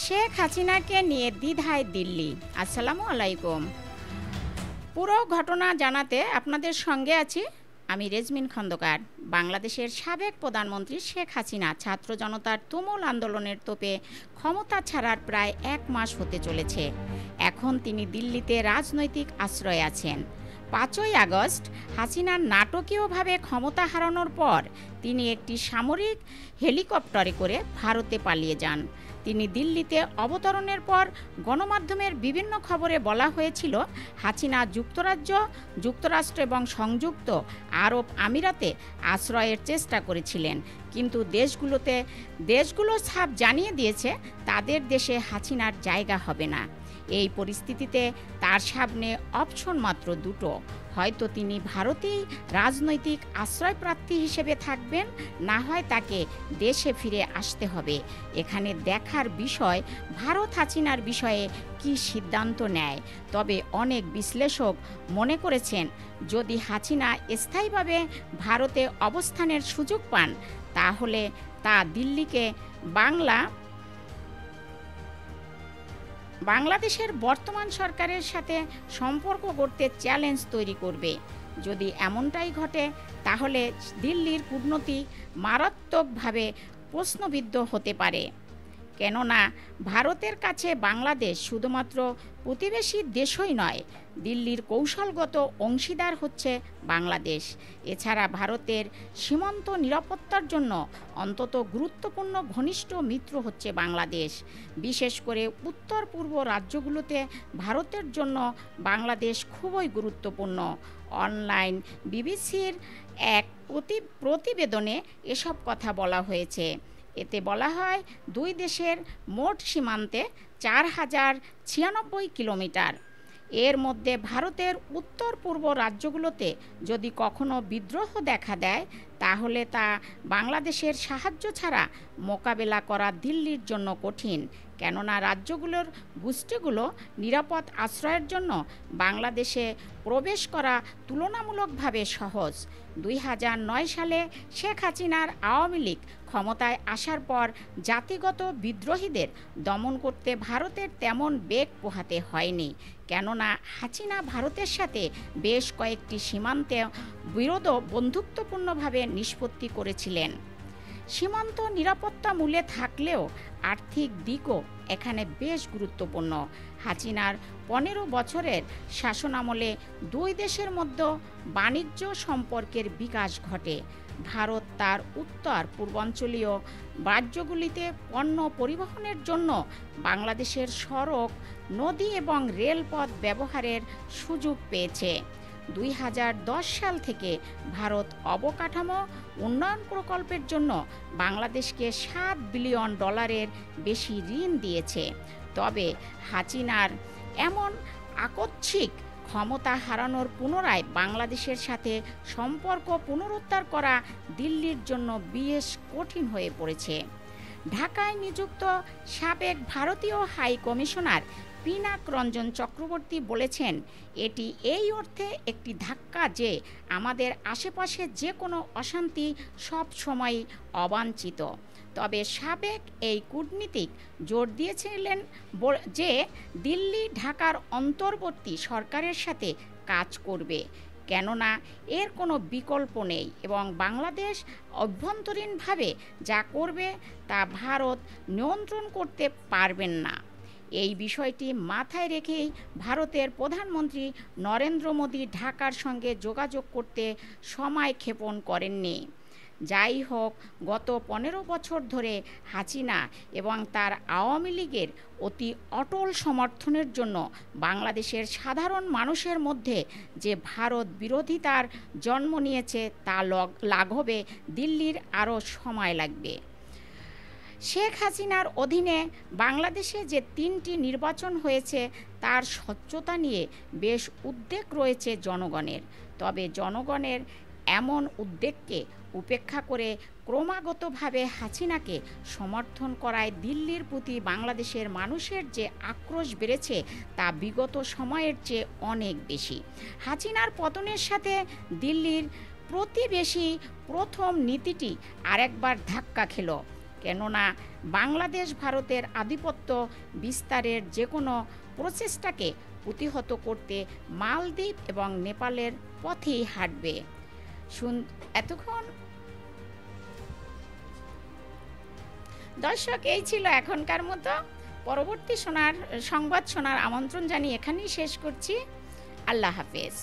শেখ হাসিনাকে নিয়ে দ্বিধায় দিল্লি। আসসালামু আলাইকুম। পুরো ঘটনা জানাতে আপনাদের সঙ্গে আছি আমি রেজমিন খন্দকার। বাংলাদেশের সাবেক প্রধানমন্ত্রী শেখ হাসিনা ছাত্র জনতার তুমুল আন্দোলনের তোপে ক্ষমতা ছাড়ার প্রায় 1 মাস হতে চলেছে। এখন তিনি দিল্লিতে রাজনৈতিক আশ্রয়ে আছেন। 5ই আগস্ট হাসিনার নাটকীয়ভাবে ক্ষমতা হারানোর পর তিনি একটি সামরিক হেলিকপ্টারে করে ভারতে পালিয়ে যান। তিনি দিল্লিতে অবতরণের পর গণমাধ্যমের বিভিন্ন খবরে বলা হয়েছিল হাসিনা যুক্তরাষ্ট্র এবং সংযুক্ত আরব আমিরাতে আশ্রয়ের চেষ্টা করেছিলেন, কিন্তু দেশগুলো সাফ জানিয়ে দিয়েছে তাদের দেশে হাসিনার জায়গা হবে না। এই পরিস্থিতিতে তার সামনে অপশন মাত্র দুটো, হয়তো তিনি ভারতেই রাজনৈতিক আশ্রয়প্রার্থী হিসেবে থাকবেন, না হয় তাকে দেশে ফিরে আসতে হবে। এখানে দেখার বিষয় ভারত হাসিনার বিষয়ে কি সিদ্ধান্ত নেয়। তবে অনেক বিশ্লেষক মনে করেছেন যদি হাসিনা স্থায়ীভাবে ভারতে অবস্থানের সুযোগ পান তাহলে তা দিল্লিকে বাংলাদেশের বর্তমান সরকারের সাথে সম্পর্ক গড়তে চ্যালেঞ্জ তৈরি করবে। যদি এমনটাই ঘটে তাহলে দিল্লির কূটনীতি মারাত্মকভাবে প্রশ্নবিদ্ধ হতে পারে। কেননা ভারতের কাছে বাংলাদেশ শুধুমাত্র প্রতিবেশী দেশই নয়, দিল্লির কৌশলগত অংশীদার হচ্ছে বাংলাদেশ। এছাড়া ভারতের সীমান্ত নিরাপত্তার জন্য অন্তত গুরুত্বপূর্ণ ঘনিষ্ঠ মিত্র হচ্ছে বাংলাদেশ। বিশেষ করে উত্তর পূর্ব রাজ্যগুলোতে ভারতের জন্য বাংলাদেশ খুবই গুরুত্বপূর্ণ। অনলাইন বিবিসির এক প্রতিবেদনে এসব কথা বলা হয়েছে। এতে বলা হয় দুই দেশের মোট সীমান্তে 4096 কিলোমিটার। এর মধ্যে ভারতের উত্তর পূর্ব রাজ্যগুলোতে যদি কখনো বিদ্রোহ দেখা দেয় তাহলে তা বাংলাদেশের সাহায্য ছাড়া মোকাবেলা করা দিল্লির জন্য কঠিন। কেননা রাজ্যগুলোর গোষ্ঠীগুলো নিরাপদ আশ্রয়ের জন্য বাংলাদেশে প্রবেশ করা তুলনামূলকভাবে সহজ। 2009 সালে শেখ হাসিনার আওয়ামী লীগ ক্ষমতায় আসার পর জাতিগত বিদ্রোহীদের দমন করতে ভারতের তেমন বেগ পোহাতে হয়নি। কেননা হাসিনা ভারতের সাথে বেশ কয়েকটি সীমান্তে বিরোধ বন্ধুত্বপূর্ণভাবে নিষ্পত্তি করেছিলেন। সীমান্ত নিরাপত্তা মূলে থাকলেও আর্থিক দিকও এখানে বেশ গুরুত্বপূর্ণ। হাসিনার 15 বছরের শাসনামলে দুই দেশের মধ্যে বাণিজ্য সম্পর্কের বিকাশ ঘটে। ভারত তার উত্তর পূর্বাঞ্চলীয় রাজ্যগুলিতে পণ্য পরিবহনের জন্য বাংলাদেশের সড়ক, নদী এবং রেলপথ ব্যবহারের সুযোগ পেয়েছে। 2010 সাল থেকে ভারত অবকাঠামো উন্নয়ন প্রকল্পের জন্য বাংলাদেশকে $7 বিলিয়ন বেশি ঋণ দিয়েছে। তবে হাসিনার এমন আকস্মিক ক্ষমতা হারানোর পুনরায় বাংলাদেশের সাথে সম্পর্ক পুনরুদ্ধার করা দিল্লির জন্য বেশ কঠিন হয়ে পড়েছে। ঢাকায় নিযুক্ত সাবেক ভারতীয় হাই কমিশনার পিনাক রঞ্জন চক্রবর্তী বলেছেন, এটি এই অর্থে একটি ধাক্কা যে আমাদের আশেপাশে যে কোনো অশান্তি সব সময় অবাঞ্ছিত। তবে সাবেক এই কূটনীতিক জোর দিয়েছিলেন যে দিল্লি ঢাকার অন্তর্বর্তী সরকারের সাথে কাজ করবে, কেননা এর কোনো বিকল্প নেই এবং বাংলাদেশ অভ্যন্তরীণভাবে যা করবে তা ভারত নিয়ন্ত্রণ করতে পারবেন না। এই বিষয়টি মাথায় রেখেই ভারতের প্রধানমন্ত্রী নরেন্দ্র মোদী ঢাকার সঙ্গে যোগাযোগ করতে সময় ক্ষেপণ করেননি। যাই হোক, গত 15 বছর ধরে হাসিনা এবং তার আওয়ামী লীগের অতি অটল সমর্থনের জন্য বাংলাদেশের সাধারণ মানুষের মধ্যে যে ভারত বিরোধিতার জন্ম নিয়েছে তা লাঘবে দিল্লির আরও সময় লাগবে। শেখ হাসিনার অধীনে বাংলাদেশে যে 3টি নির্বাচন হয়েছে তার স্বচ্ছতা নিয়ে বেশ উদ্বেগ রয়েছে জনগণের। তবে জনগণের এমন উদ্বেগকে উপেক্ষা করে ক্রমাগতভাবে হাসিনাকে সমর্থন করায় দিল্লির প্রতি বাংলাদেশের মানুষের যে আক্রোশ বেড়েছে তা বিগত সময়ের চেয়ে অনেক বেশি। হাসিনার পতনের সাথে দিল্লির প্রতিবেশী প্রথম নীতিটি আরেকবার ধাক্কা খেল। কেননা বাংলাদেশ ভারতের আধিপত্য বিস্তারের যে কোনো প্রচেষ্টাকে প্রতিহত করতে মালদ্বীপ এবং নেপালের পথেই হাঁটবে। এতক্ষণ দর্শক, এই ছিল এখনকার মতো। পরবর্তী সংবাদ শোনার আমন্ত্রণ জানিয়ে এখানেই শেষ করছি। আল্লাহ হাফেজ।